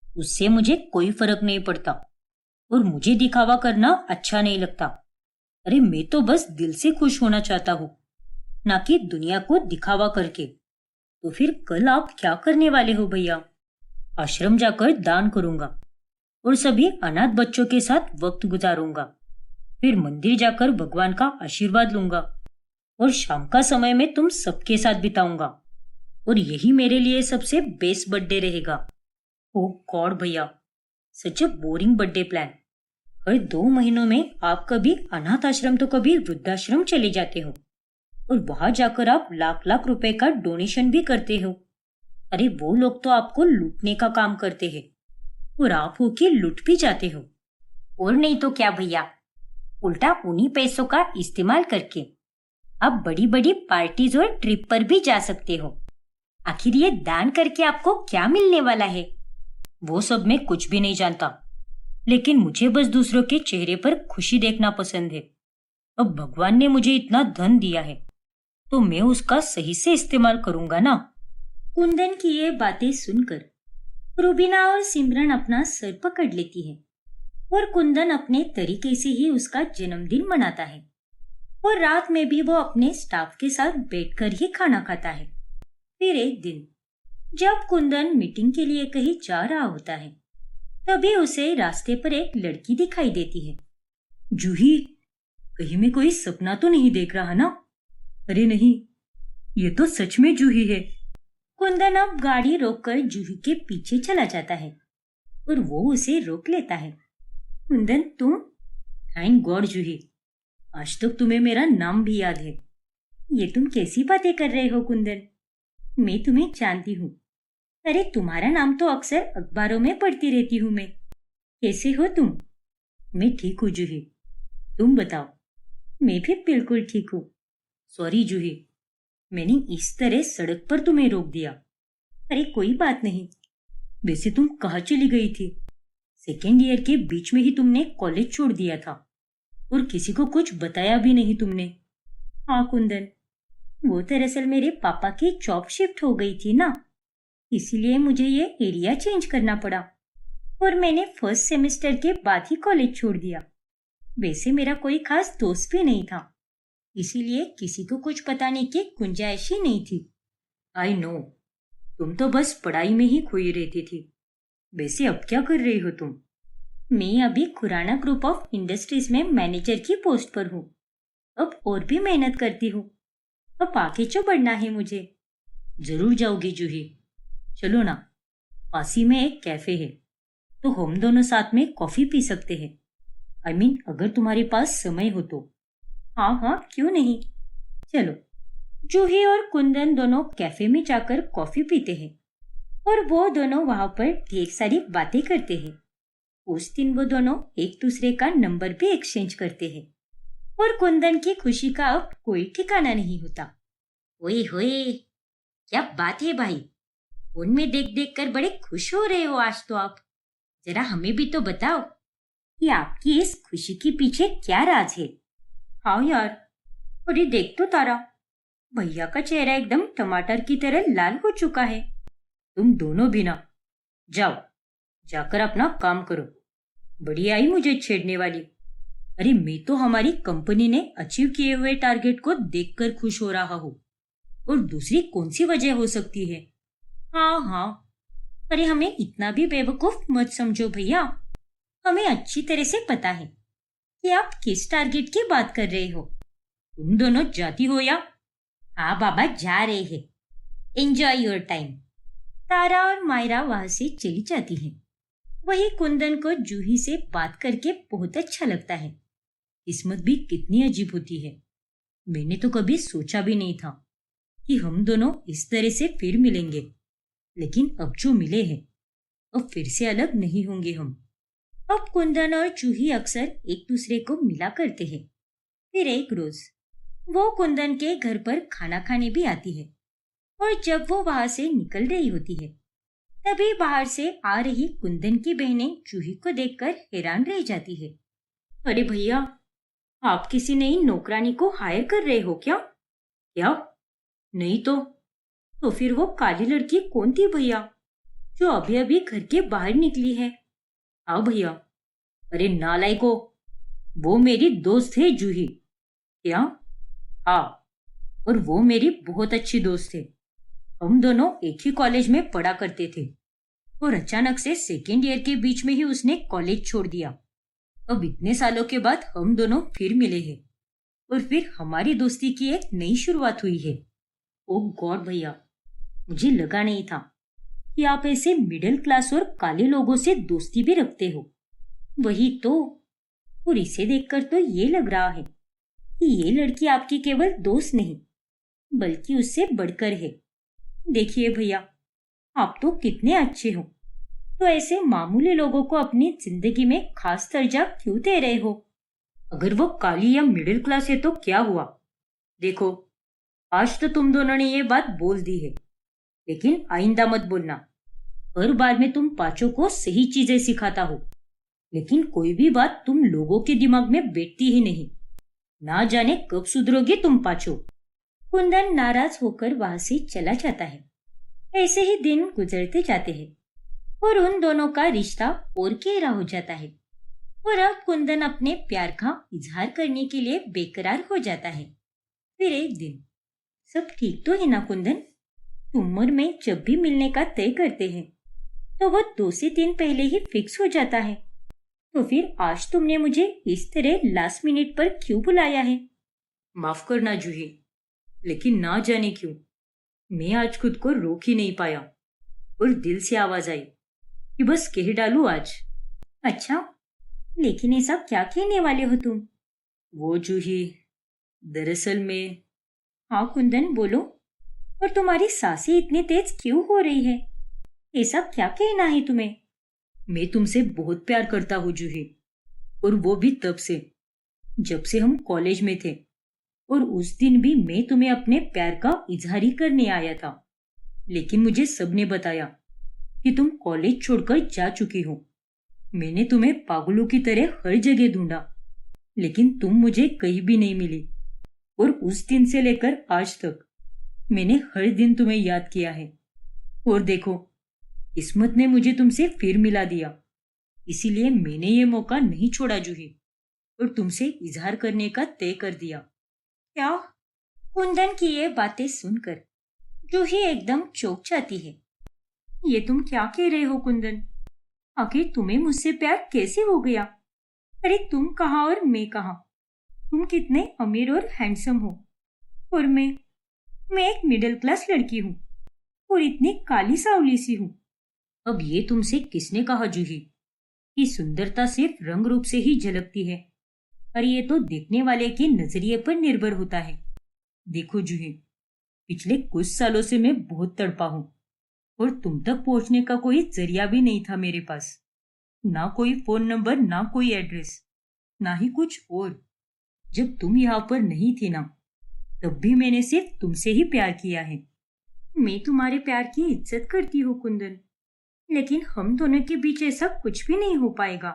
उससे मुझे कोई फर्क नहीं पड़ता और मुझे दिखावा करना अच्छा नहीं लगता। अरे मैं तो बस दिल से खुश होना चाहता हूँ, ना कि दुनिया को दिखावा करके। तो फिर कल आप क्या करने वाले हो भैया? आश्रम जाकर दान करूंगा और सभी अनाथ बच्चों के साथ वक्त गुजारूंगा। फिर मंदिर जाकर भगवान का आशीर्वाद लूंगा और शाम का समय में तुम सबके साथ बिताऊंगा और यही मेरे लिए सबसे बेस्ट बर्थडे रहेगा। ओह गॉड भैया, सच अ बोरिंग बर्थडे प्लान। हर 2 महीनों में आप कभी अनाथ आश्रम तो कभी वृद्धाश्रम चले जाते हो और वहां जाकर आप लाख लाख रुपए का डोनेशन भी करते हो। अरे वो लोग तो आपको लूटने का काम करते हैं और आप हो के लूट भी जाते हो। और नहीं तो क्या भैया, उल्टा उन्हीं पैसों का इस्तेमाल करके आप बड़ी बड़ी पार्टीज और ट्रिप पर भी जा सकते हो। आखिर ये दान करके आपको क्या मिलने वाला है? वो सब मैं कुछ भी नहीं जानता, लेकिन मुझे बस दूसरों के चेहरे पर खुशी देखना पसंद है। अब भगवान ने मुझे इतना धन दिया है तो मैं उसका सही से इस्तेमाल करूंगा ना। कुंदन की ये बातें सुनकर रूबीना और सिमरन अपना सर पकड़ लेती है और कुंदन अपने तरीके से ही उसका जन्मदिन मनाता है और रात में भी वो अपने स्टाफ के साथ बैठकर ही खाना खाता है। फिर एक दिन जब कुंदन मीटिंग के लिए कहीं जा रहा होता है, तभी उसे रास्ते पर एक लड़की दिखाई देती है। जूही, कहीं मैं कोई सपना तो नहीं देख रहा ना? अरे नहीं, ये तो सच में जूही है। कुंदन अब गाड़ी रोककर जूही के पीछे चला जाता है और वो उसे रोक लेता है। कुंदन, तुम? थैंक गॉड जूही, आज तक तुम्हें मेरा नाम भी याद है। ये तुम कैसी बातें कर रहे हो कुंदन? मैं तुम्हें जानती हूँ। अरे तुम्हारा नाम तो अक्सर अखबारों में पढ़ती रहती हूँ मैं। कैसे हो तुम? मैं ठीक हूँ जूही, तुम बताओ। मैं भी बिल्कुल ठीक हूँ। सॉरी जूही, मैंने इस तरह सड़क पर तुम्हें रोक दिया। अरे कोई बात नहीं। वैसे तुम कहाँ चली गई थी? सेकेंड ईयर के बीच में ही तुमने कॉलेज छोड़ दिया था और किसी को कुछ बताया भी नहीं तुमने। हाँ कुंदन, वो दरअसल मेरे पापा की जॉब शिफ्ट हो गई थी ना, इसीलिए मुझे ये एरिया चेंज करना पड़ा और मैंने फर्स्ट सेमेस्टर के बाद ही कॉलेज छोड़ दिया। वैसे मेरा कोई खास दोस्त भी नहीं था, इसीलिए किसी को कुछ बताने की गुंजाइश ही नहीं थी। आई नो, तुम तो बस पढ़ाई में ही खोई रहती थी। वैसे अब क्या कर रही हो तुम? मैं अभी खुराना ग्रुप ऑफ इंडस्ट्रीज में मैनेजर की पोस्ट पर हूँ। अब और भी मेहनत करती हूँ। अब आगे जो बढ़ना है मुझे। जरूर जाओगी जूही। चलो ना, पास ही में एक कैफे है, तो हम दोनों साथ में कॉफी पी सकते हैं। आई मीन, अगर तुम्हारे पास समय हो तो। हाँ हाँ, क्यों नहीं। चलो। जूही और कुंदन दोनों कैफे में जाकर कॉफी पीते हैं और वो दोनों वहां पर ढेर सारी बातें करते हैं। उस दिन वो दोनों एक दूसरे का नंबर भी एक्सचेंज करते हैं और कुंदन की खुशी का अब कोई ठिकाना नहीं होता। ओए होए, क्या बात है भाई, फोन में देख देख कर बड़े खुश हो रहे हो आज तो आप। जरा हमें भी तो बताओ कि आपकी इस खुशी के पीछे क्या राज है। हाँ यार, अरे देख तो तारा, भैया का चेहरा एकदम टमाटर की तरह लाल हो चुका है। तुम दोनों भी ना, जाओ जाकर अपना काम करो। बड़ी आई मुझे छेड़ने वाली। अरे मैं तो हमारी कंपनी ने अचीव किए हुए टारगेट को देखकर खुश हो रहा हूँ, और दूसरी कौन सी वजह हो सकती है? हाँ हाँ, अरे हमें इतना भी बेवकूफ मत समझो भैया। हमें अच्छी तरह से पता है कि आप किस टारगेट की बात कर रहे हो। तुम दोनों जाती हो या? हाँ बाबा, जा रहे हैं। Enjoy your time. तारा और मायरा वहां से चली जाती हैं। वही कुंदन को जूही से बात करके बहुत अच्छा लगता है। किस्मत भी कितनी अजीब होती है। मैंने तो कभी सोचा भी नहीं था कि हम दोनों इस तरह से फिर मिलेंगे, लेकिन अब जो मिले हैं, अब फिर से अलग नहीं होंगे हम। अब कुंदन और जूही अक्सर एक दूसरे को मिला करते हैं। फिर एक रोज वो कुंदन के घर पर खाना खाने भी आती है और जब वो वहां से निकल रही होती है, तभी बाहर से आ रही कुंदन की बहनें जूही को देखकर हैरान रह जाती है। अरे भैया, आप किसी नई नौकरानी को हायर कर रहे हो क्या? क्या? नहीं तो फिर वो काली लड़की कौन थी भैया, जो अभी अभी घर के बाहर निकली है? आओ भैया। अरे नालायको, वो मेरी दोस्त है जूही। क्या? हाँ, और वो मेरी बहुत अच्छी दोस्त है। हम दोनों एक ही कॉलेज में पढ़ा करते थे और अचानक से सेकेंड ईयर के बीच में ही उसने कॉलेज छोड़ दिया। अब इतने सालों के बाद हम दोनों फिर मिले हैं और फिर हमारी दोस्ती की एक नई शुरुआत हुई है। ओह गॉड भैया, मुझे लगा नहीं था कि आप ऐसे मिडिल क्लास और काले लोगों से दोस्ती भी रखते हो। वही तो, और इसे देखकर तो ये लग रहा है कि ये लड़की आपकी केवल दोस्त नहीं बल्कि उससे बढ़कर है। देखिए भैया, आप तो कितने अच्छे हो, तो ऐसे मामूली लोगों को अपनी जिंदगी में खास दर्जा क्यों दे रहे हो? अगर वो काली या मिडिल क्लास है तो क्या हुआ? देखो, आज तो तुम दोनों ने ये बात बोल दी है, लेकिन आइंदा मत बोलना। हर बार में तुम पांचों को सही चीजें सिखाता हो, लेकिन कोई भी बात तुम लोगों के दिमाग में बैठती ही नहीं। ना जाने कब सुधरोगे तुम पांचों। कुंदन नाराज होकर वहां से चला जाता है। ऐसे ही दिन गुजरते जाते हैं और उन दोनों का रिश्ता और गहरा हो जाता है। और अब कुंदन अपने प्यार का इजहार करने के लिए बेकरार हो जाता है। फिर एक दिन, सब ठीक तो है ना कुंदन? तुम और मैं जब भी मिलने का तय करते हैं तो वो 2 से 3 पहले ही फिक्स हो जाता है। तो फिर आज तुमने मुझे इस तरह लास्ट मिनट पर क्यों बुलाया है? माफ करना जूही, लेकिन ना जाने क्यों मैं आज खुद को रोक ही नहीं पाया और दिल से आवाज आई कि बस कह डालूं आज। अच्छा, लेकिन ऐसा क्या कहने वाले हो तुम? वो जूही, दरअसल मैं। हाँ कुंदन, बोलो। और तुम्हारी सांसें इतनी तेज क्यों हो रही है? ऐसा क्या कहना है तुम्हें? मैं तुमसे बहुत प्यार करता हूँ जूही, और वो भी तब से जब से हम कॉलेज में थे और उस दिन भी मैं तुम्हें अपने प्यार का इजहार ही करने आया था, लेकिन मुझे सबने बताया कि तुम कॉलेज छोड़कर जा चुकी हो। मैंने तुम्हें पागलों की तरह हर जगह ढूंढा, लेकिन तुम मुझे कहीं भी नहीं मिली। और उस दिन से लेकर आज तक मैंने हर दिन तुम्हें याद किया है। और देखो, किस्मत ने मुझे तुमसे फिर मिला दिया। इसीलिए मैंने ये मौका नहीं छोड़ा जूही, और तुमसे इजहार करने का तय कर दिया। क्या? कुंदन की ये बातें सुनकर जूही एकदम चौंक जाती है। ये तुम क्या कह रहे हो कुंदन? आखिर तुम्हें मुझसे प्यार कैसे हो गया? अरे तुम कहाँ और मैं कहाँ? तुम कितने अमीर और हैंडसम हो, और मैं एक मिडिल क्लास लड़की हूँ और इतनी काली सावली सी हूँ। अब ये तुमसे किसने कहा जूही कि सुंदरता सिर्फ रंग रूप से ही झलकती है? और ये तो देखने वाले के नजरिए पर निर्भर होता है। देखो जूही, पिछले कुछ सालों से मैं बहुत तड़पा हूँ, और तुम तक पहुंचने का कोई जरिया भी नहीं था मेरे पास। ना कोई फोन नंबर, ना कोई एड्रेस, ना ही कुछ और। जब तुम यहाँ पर नहीं थी ना, तब भी मैंने सिर्फ तुमसे ही प्यार किया है। मैं तुम्हारे प्यार की इज्जत करती हूँ कुंदन, लेकिन हम दोनों के बीच ऐसा कुछ भी नहीं हो पाएगा।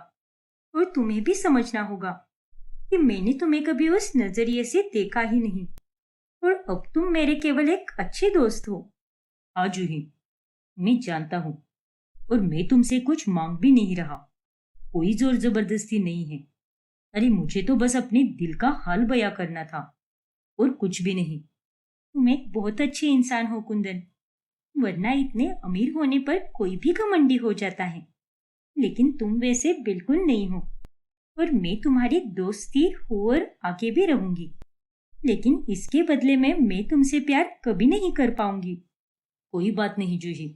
और तुम्हें भी समझना होगा कि मैंने तुम्हें कभी उस नजरिए से देखा ही नहीं, और अब तुम मेरे केवल एक अच्छे दोस्त हो। हाँ जूही, मैं जानता हूँ, और मैं तुमसे कुछ मांग भी नहीं रहा। कोई जोर जबरदस्ती नहीं है। अरे मुझे तो बस अपने दिल का हाल बयां करना था, और कुछ भी नहीं। तुम एक बहुत अच्छे इंसान हो कुंदन, वरना इतने अमीर होने पर कोई भी घमंडी हो जाता है। लेकिन तुम वैसे बिल्कुल नहीं हो, और मैं तुम्हारी दोस्ती हूँ और आगे भी रहूंगी। लेकिन इसके बदले में मैं तुमसे प्यार कभी नहीं कर पाऊंगी। कोई बात नहीं जूही,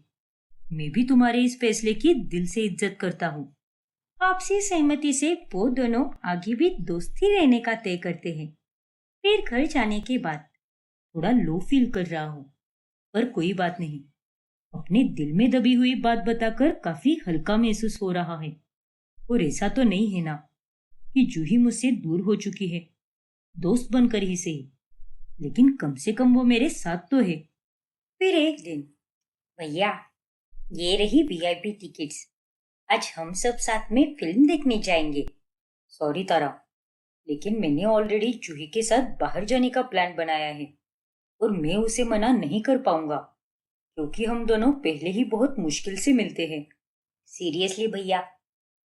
मैं भी तुम्हारे इस फैसले की दिल से इज्जत करता हूँ। आपसी सहमति से वो दोनों आगे भी दोस्ती रहने का तय करते हैं। फिर घर जाने के बाद थोड़ा लो फील कर रहा हूँ, पर कोई बात नहीं। अपने दिल में दबी हुई बात बताकर काफी हल्का महसूस हो रहा है। और ऐसा तो नहीं है ना कि जूही मुझसे दूर हो चुकी है, दोस्त बनकर ही सही, लेकिन कम से कम वो मेरे साथ तो है। फिर एक दिन, भैया ये रही वीआईपी टिकट्स, आज हम सब साथ में फिल्म देखने जाएंगे। सॉरी तारा, लेकिन मैंने ऑलरेडी जूही के साथ बाहर जाने का प्लान बनाया है, और मैं उसे मना नहीं कर पाऊंगा, क्योंकि हम दोनों पहले ही बहुत मुश्किल से मिलते हैं। सीरियसली भैया,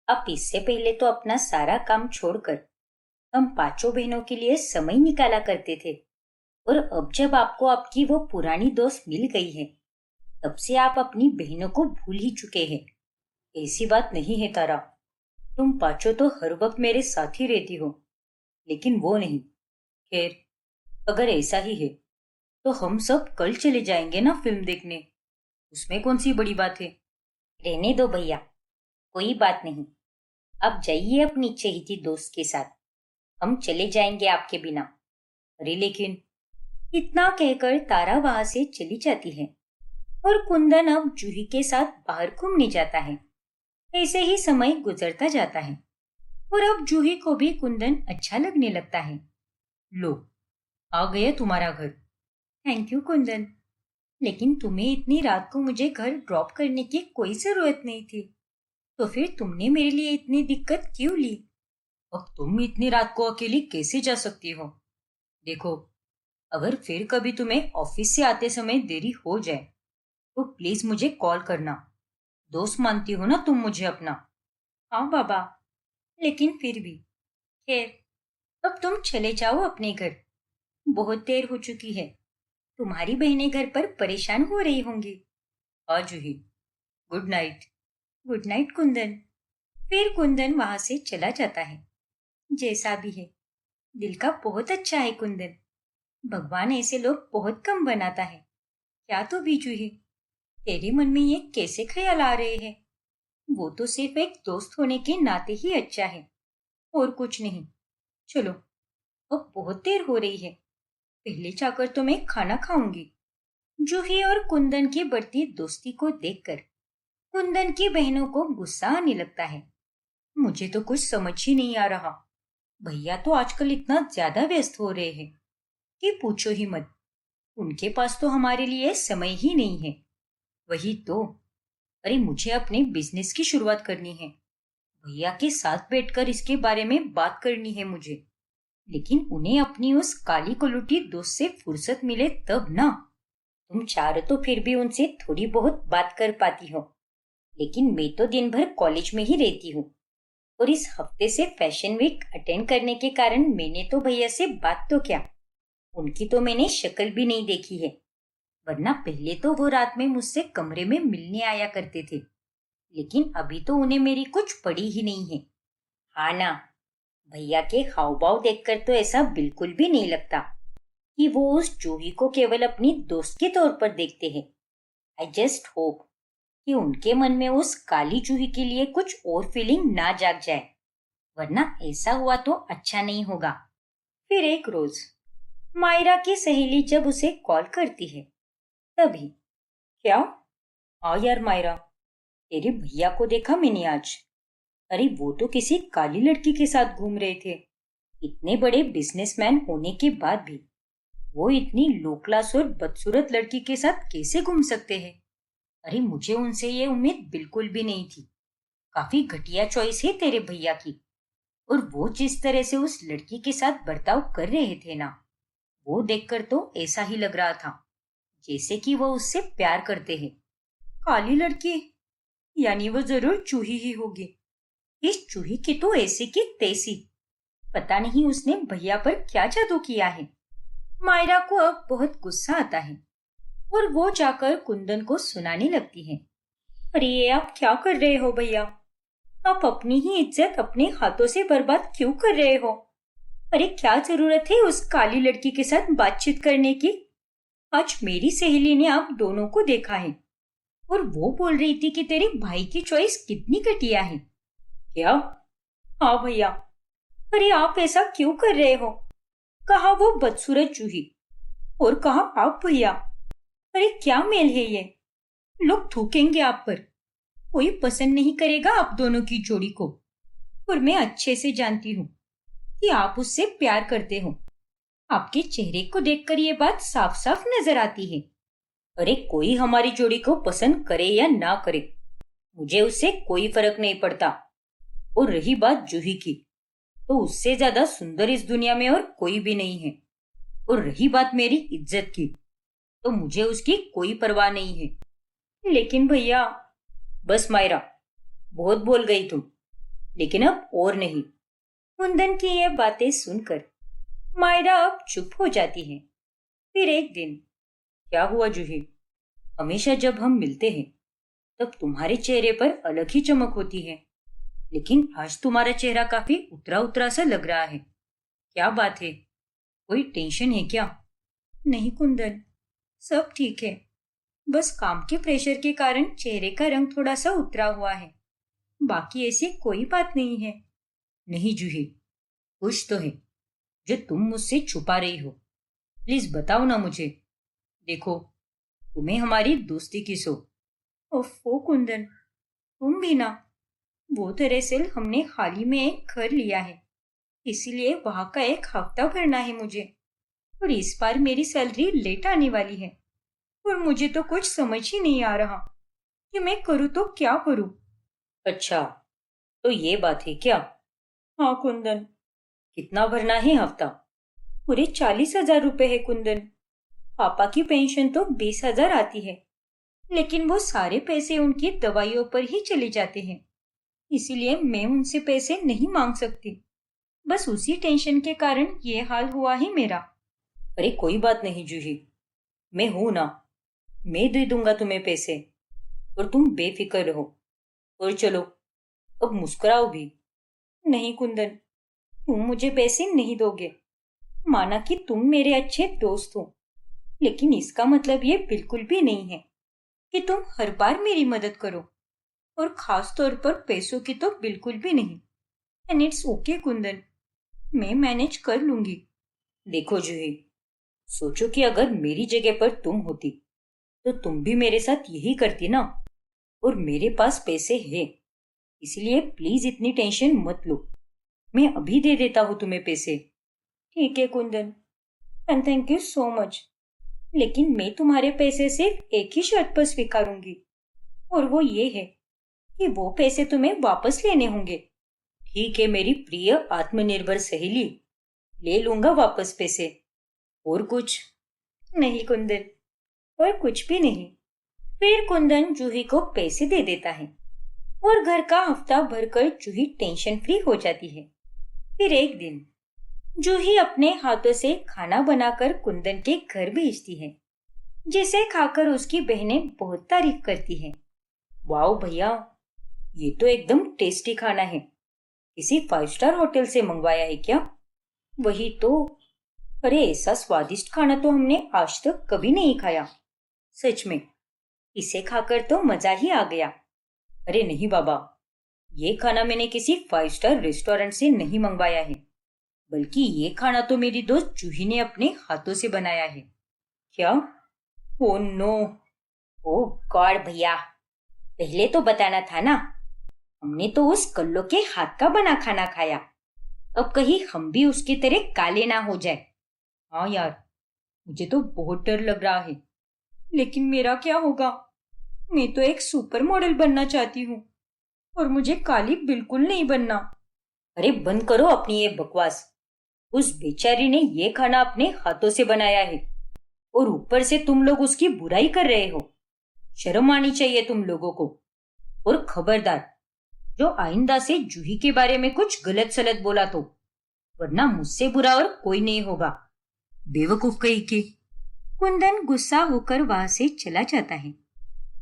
आप इससे पहले तो अपना सारा काम छोड़कर हम पांचों बहनों के लिए समय निकाला करते थे, और अब जब आपको आपकी वो पुरानी दोस्त मिल गई है, तब से आप अपनी बहनों को भूल ही चुके हैं। ऐसी बात नहीं है तारा, तुम पांचों तो हर वक्त मेरे साथ ही रहती हो, लेकिन वो नहीं। खैर, अगर ऐसा ही है तो हम सब कल चले जाएंगे ना फिल्म देखने। उसमें कौन सी बड़ी बात है। रहने दो भैया, कोई बात नहीं। आप जाइए अपनी चहेती दोस्त के साथ, हम चले जाएंगे आपके बिना। अरे लेकिन, इतना कहकर तारा वहां से चली जाती है, और कुंदन अब जूही के साथ बाहर घूमने जाता है। ऐसे ही समय गुजरता जाता है, और अब जूही को भी कुंदन अच्छा लगने लगता है। लो, आ गया तुम्हारा घर। थैंक यू कुंदन, लेकिन तुम्हें इतनी रात को मुझे घर ड्रॉप करने की कोई जरूरत नहीं थी, तो फिर तुमने मेरे लिए इतनी दिक्कत क्यों ली? अब तुम इतनी रात को अकेली कैसे जा सकती हो? देखो, अगर फिर कभी तुम्हें ऑफिस से आते समय देरी हो जाए तो प्लीज मुझे कॉल करना। दोस्त मानती हो ना तुम मुझे अपना। हाँ बाबा, लेकिन फिर भी। खैर, अब तुम चले जाओ अपने घर, बहुत देर हो चुकी है। तुम्हारी बहनें घर पर परेशान हो रही होंगी। हाँ Juhi, good night. Good night Kundan. फिर कुंदन वहां से चला जाता है। जैसा भी है, दिल का बहुत अच्छा है कुंदन। भगवान ऐसे लोग बहुत कम बनाता है। क्या तो बीजू है, तेरे मन में ये कैसे ख्याल आ रहे हैं? वो तो सिर्फ एक दोस्त होने के नाते ही अच्छा है, और कुछ नहीं। चलो, अब बहुत देर हो रही है, पहले जाकर तो मैं खाना खाऊंगी। जूही और कुंदन की बढ़ती दोस्ती को देखकर कुंदन की बहनों को गुस्सा आने लगता है। मुझे तो कुछ समझ ही नहीं आ रहा, भैया तो आजकल इतना ज्यादा व्यस्त हो रहे हैं, कि पूछो ही मत। उनके पास तो हमारे लिए समय ही नहीं है। वही तो। अरे मुझे अपने बिजनेस की शुरुआत करनी है। भैया के साथ बैठकर इसके बारे में बात करनी है मुझे। लेकिन उन्हें अपनी उस काली कलुटी दोस्त से फुर्सत मिले तब ना। तुम चाहो तो फिर भी उनसे थोड़ी बहुत बात कर पाती हो। लेकिन मैं तो दिन भर कॉलेज में ही रहती हूँ। और इस हफ्ते से फैशन वीक अटेंड करने के कारण मैंने तो भैया से बात तो क्या, उनकी तो मैंने शक्ल भी नहीं देखी है। वरना पहले तो वो रात में मुझसे कमरे में मिलने आया करते थे। लेकिन अभी तो उन्हें मेरी कुछ पड़ी ही नहीं है। हाँ ना, भैया के हाव भाव देखकर तो ऐसा बिल्कुल भी नहीं लगता कि वो उस जूही को केवल अपनी दोस्त के तौर पर देखते हैं। आई जस्ट होप कि उनके मन में उस काली जूही के लिए कुछ और फीलिंग ना जाग जाए। वरना ऐसा हुआ तो अच्छा नहीं होगा। फिर एक रोज मायरा की सहेली जब उसे कॉल करती है तभी, क्या? हाँ यार मायरा, तेरे भैया को देखा मैंने आज। अरे वो तो किसी काली लड़की के साथ घूम रहे थे। इतने बड़े बिजनेसमैन होने के बाद भी वो इतनी लो क्लास और बदसूरत लड़की के साथ कैसे घूम सकते हैं? अरे मुझे उनसे ये उम्मीद बिल्कुल भी नहीं थी। काफी घटिया चॉइस है तेरे भैया की। और वो जिस तरह से उस लड़की के साथ बर्ताव कर रहे थे ना, वो देखकर तो ऐसा ही लग रहा था जैसे कि वो उससे प्यार करते हैं। काली लड़की यानी वो जरूर चूही ही होगी। इस चूही की तो ऐसी की तैसी। पता नहीं उसने भैया पर क्या जादू किया है। मायरा को अब बहुत गुस्सा आता है और वो जाकर कुंदन को सुनाने लगती है। अरे ये आप क्या कर रहे हो भैया? आप अपनी ही इज्जत अपने हाथों से बर्बाद क्यों कर रहे हो? अरे क्या जरूरत है उस काली लड़की के साथ बातचीत करने की? आज मेरी सहेली ने आप दोनों को देखा है और वो बोल रही थी कि तेरे भाई की चॉइस कितनी घटिया है। क्या? हाँ भैया। अरे आप ऐसा क्यों कर रहे हो? कहा वो बदसूरत जूही और कहा आप भैया। अरे क्या मेल है ये? लोग थूकेंगे आप पर। कोई पसंद नहीं करेगा आप दोनों की जोड़ी को। और मैं अच्छे से जानती हूँ कि आप उससे प्यार करते हो। आपके चेहरे को देखकर ये बात साफ साफ नजर आती है। अरे कोई हमारी जोड़ी को पसंद करे या ना करे, मुझे उससे कोई फर्क नहीं पड़ता। और रही बात जूही की, तो उससे ज्यादा सुंदर इस दुनिया में और कोई भी नहीं है। और रही बात मेरी इज्जत की, तो मुझे उसकी कोई परवाह नहीं है। लेकिन भैया। बस मायरा, बहुत बोल गई तुम, लेकिन अब और नहीं। कुंदन की ये बातें सुनकर मायरा अब चुप हो जाती है। फिर एक दिन, क्या हुआ जूही? हमेशा जब हम मिलते हैं तब तुम्हारे चेहरे पर अलग ही चमक होती है, लेकिन आज तुम्हारा चेहरा काफी उतरा उतरा सा लग रहा है। क्या बात है? कोई टेंशन है क्या? नहीं कुंदन, सब ठीक है। बस काम के प्रेशर के कारण चेहरे का रंग थोड़ा सा उतरा हुआ है। बाकी ऐसी कोई बात नहीं है। नहीं जूही, कुछ तो है जो तुम मुझसे छुपा रही हो। प्लीज बताओ ना मुझे। देखो, तुम्हें हमारी दोस्ती की सो। ओफो कुंदन, तुम भी ना। वो दरअसल हमने हाल ही में एक घर लिया है, इसीलिए वहां का एक हफ्ता भरना है मुझे। और इस बार मेरी सैलरी लेट आने वाली है और मुझे तो कुछ समझ ही नहीं आ रहा कि मैं करूँ तो क्या करूँ। अच्छा, तो ये बात है क्या? हाँ कुंदन। कितना भरना है हफ्ता? पूरे 40,000 रुपए है कुंदन। पापा की पेंशन तो 20,000 आती है, लेकिन वो सारे पैसे उनकी दवाइयों पर ही चले जाते हैं। इसीलिए मैं उनसे पैसे नहीं मांग सकती। बस उसी टेंशन के कारण ये हाल हुआ है मेरा। अरे कोई बात नहीं जूही, मैं हूं ना। मैं दे दूंगा तुम्हें पैसे और तुम बेफिक्र रहो। और चलो, अब मुस्कुराओ भी। नहीं कुंदन, तुम मुझे पैसे नहीं दोगे। माना कि तुम मेरे अच्छे दोस्त हो, लेकिन इसका मतलब ये बिल्कुल भी नहीं है कि तुम हर बार मेरी मदद करो। और खास तौर पर पैसों की तो बिल्कुल भी नहीं। एंड इट्स ओके कुंदन, मैं मैनेज कर लूंगी। देखो जूही, सोचो कि अगर मेरी जगह पर तुम होती तो तुम भी मेरे साथ यही करती ना। और मेरे पास पैसे हैं, इसलिए प्लीज इतनी टेंशन मत लो। मैं अभी दे देता हूँ तुम्हें पैसे। ठीक है Kundan, and thank you so much, लेकिन मैं तुम्हारे पैसे सिर्फ एक ही शर्त पर स्वीकारूंगी, और वो ये है कि वो पैसे तुम्हें वापस लेने होंगे। ठीक है मेरी प्रिय आत्मनिर्भर सहेली, ले लूंगा वापस पैसे। और कुछ? नहीं कुंदन, और कुछ भी नहीं। फिर कुंदन जूही को पैसे दे देता है और घर का हफ्ता भरकर जूही टेंशन फ्री हो जाती है। फिर एक दिन जूही अपने हाथों से खाना बनाकर कुंदन के घर भेजती है, जिसे खाकर उसकी बहनें बहुत तारीफ करती हैं। वाओ भैया, ये तो एकदम टेस्टी खाना है। किसी 5 स्टार होटल से मंगवाया है क्या? वही तो। अरे ऐसा स्वादिष्ट खाना तो हमने आज तक कभी नहीं खाया। सच में, इसे खाकर तो मजा ही आ गया। अरे नहीं बाबा, ये खाना मैंने किसी 5 स्टार रेस्टोरेंट से नहीं मंगवाया है, बल्कि ये खाना तो मेरी दोस्त जूही ने अपने हाथों से बनाया है। क्या? Oh no! ओ गॉड भैया, पहले तो बताना था ना। हमने तो उस कल्लो के हाथ का बना खाना खाया। अब कहीं हम भी उसकी तरह काले ना हो जाए। हाँ यार, मुझे तो बहुत डर लग रहा है। लेकिन मेरा क्या होगा? मैं तो एक सुपर मॉडल बनना चाहती हूँ, और मुझे काली बिल्कुल नहीं बनना। अरे बंद करो अपनी ये बकवास। उस बेचारी ने ये खाना अपने हाथों से बनाया है, और ऊपर से तुम लोग उसकी बुराई कर रहे हो। शर्म आनी चाहिए तुम लोगों को। और खबरदार, जो आइंदा से जूही के बारे में कुछ गलत सलत बोला तो, वरना मुझसे बुरा और कोई नहीं होगा। बेवकूफ कहीं की। कुंदन गुस्सा होकर वहां से चला जाता है।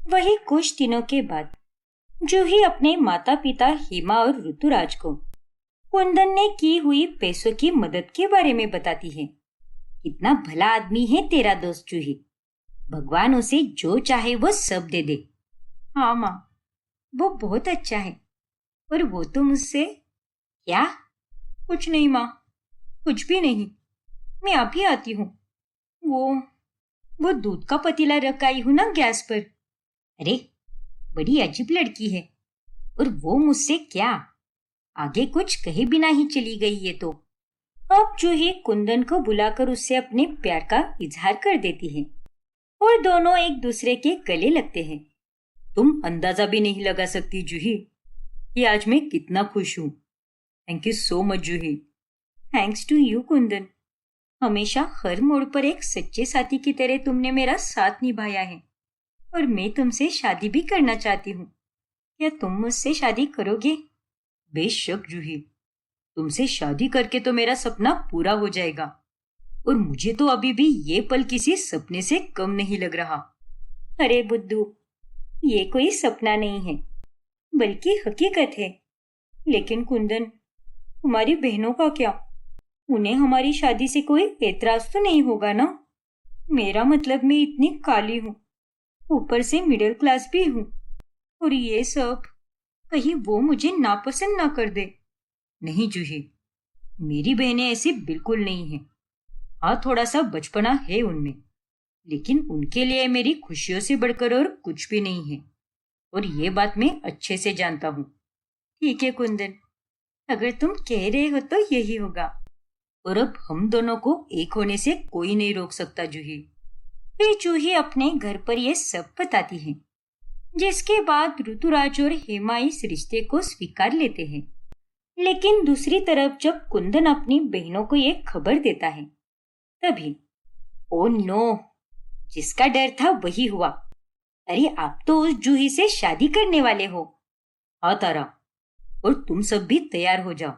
वही कुछ दिनों के बाद जूही अपने माता पिता हेमा और ऋतुराज को कुंदन ने की हुई पैसों की मदद के बारे में बताती है। कितना भला आदमी है तेरा दोस्त जूही। भगवान उसे जो चाहे वो सब दे दे। हाँ माँ, वो बहुत अच्छा है। और वो तो मुझसे... क्या? कुछ नहीं माँ, कुछ भी नहीं। मैं अभी आती हूँ। वो दूध का पतीला रख आई हूँ ना गैस पर। अरे बड़ी अजीब लड़की है। और वो मुझसे क्या, आगे कुछ कहे बिना ही चली गई है। तो अब जूही कुंदन को बुलाकर उससे अपने प्यार का इजहार कर देती है, और दोनों एक दूसरे के गले लगते हैं। तुम अंदाजा भी नहीं लगा सकती जूही कि आज मैं कितना खुश हूँ। Thank you so much Juhi. Thanks to you Kundan. हमेशा हर मोड़ पर एक सच्चे साथी की तरह तुमने मेरा साथ निभाया है, और मैं तुमसे शादी भी करना चाहती हूँ। क्या तुम मुझसे शादी करोगे? बेशक जूही, तुमसे शादी करके तो मेरा सपना पूरा हो जाएगा, और मुझे तो अभी भी ये पल किसी सपने से कम नहीं लग रहा। अरे बुद्धू, ये कोई सपना नहीं है, बल्कि हकीकत है। लेकिन कुंदन, तुम्हारी बहनों का क्या? उन्हें हमारी शादी से कोई एतराज तो नहीं होगा ना? मेरा मतलब मैं इतनी काली हूँ, ऊपर से मिडिल क्लास भी हूँ, और ये सब, कहीं वो मुझे नापसंद ना कर दे। नहीं जूही, मेरी बहनें ऐसी बिल्कुल नहीं हैं। हाँ, थोड़ा सा बचपना है उनमें, लेकिन उनके लिए मेरी खुशियों से बढ़कर और कुछ भी नहीं है, और ये बात मैं अच्छे से जानता हूँ। ठीक है कुंदन, अगर तुम कह रहे हो तो यही होगा, और अब हम दोनों को एक होने से कोई नहीं रोक सकता जूही। फिर जूही अपने घर पर यह सब बताती है, जिसके बाद ऋतुराज और हेमा इस रिश्ते को स्वीकार लेते हैं। लेकिन दूसरी तरफ जब कुंदन अपनी बहनों को ये खबर देता है, तभी ओ नो, जिसका डर था वही हुआ। अरे आप तो उस जूही से शादी करने वाले हो। हाँ तारा, और तुम सब भी तैयार हो जाओ,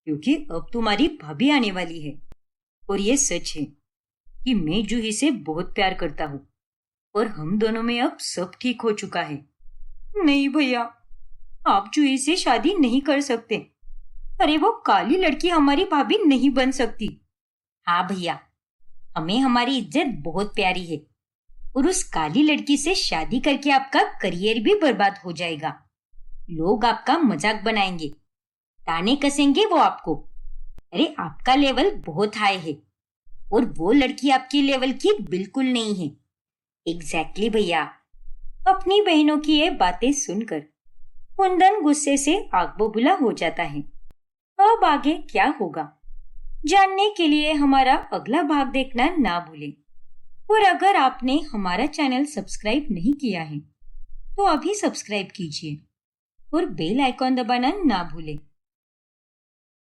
क्योंकि अब तुम्हारी भाभी आने वाली है। और ये सच है कि मैं जूही से बहुत प्यार करता हूँ, और हम दोनों में अब सब ठीक हो चुका है। नहीं भैया, आप जूही से शादी नहीं कर सकते। अरे वो काली लड़की हमारी भाभी नहीं बन सकती। हाँ भैया, हमें हमारी इज्जत बहुत प्यारी है, और उस काली लड़की से शादी करके आपका करियर भी बर्बाद हो जाएगा। लोग आपका मजाक बनाएंगे, ताने कसेंगे वो आपको। अरे आपका लेवल बहुत हाई है, और वो लड़की आपकी लेवल की बिल्कुल नहीं है। एग्जैक्टली भैया। अपनी बहनों की ये बातें सुनकर कुंदन गुस्से से आग बबूला हो जाता है। अब आगे क्या होगा जानने के लिए हमारा अगला भाग देखना ना भूलें। और अगर आपने हमारा चैनल सब्सक्राइब नहीं किया है तो अभी सब्सक्राइब कीजिए और बेल आइकॉन दबाना ना भूलें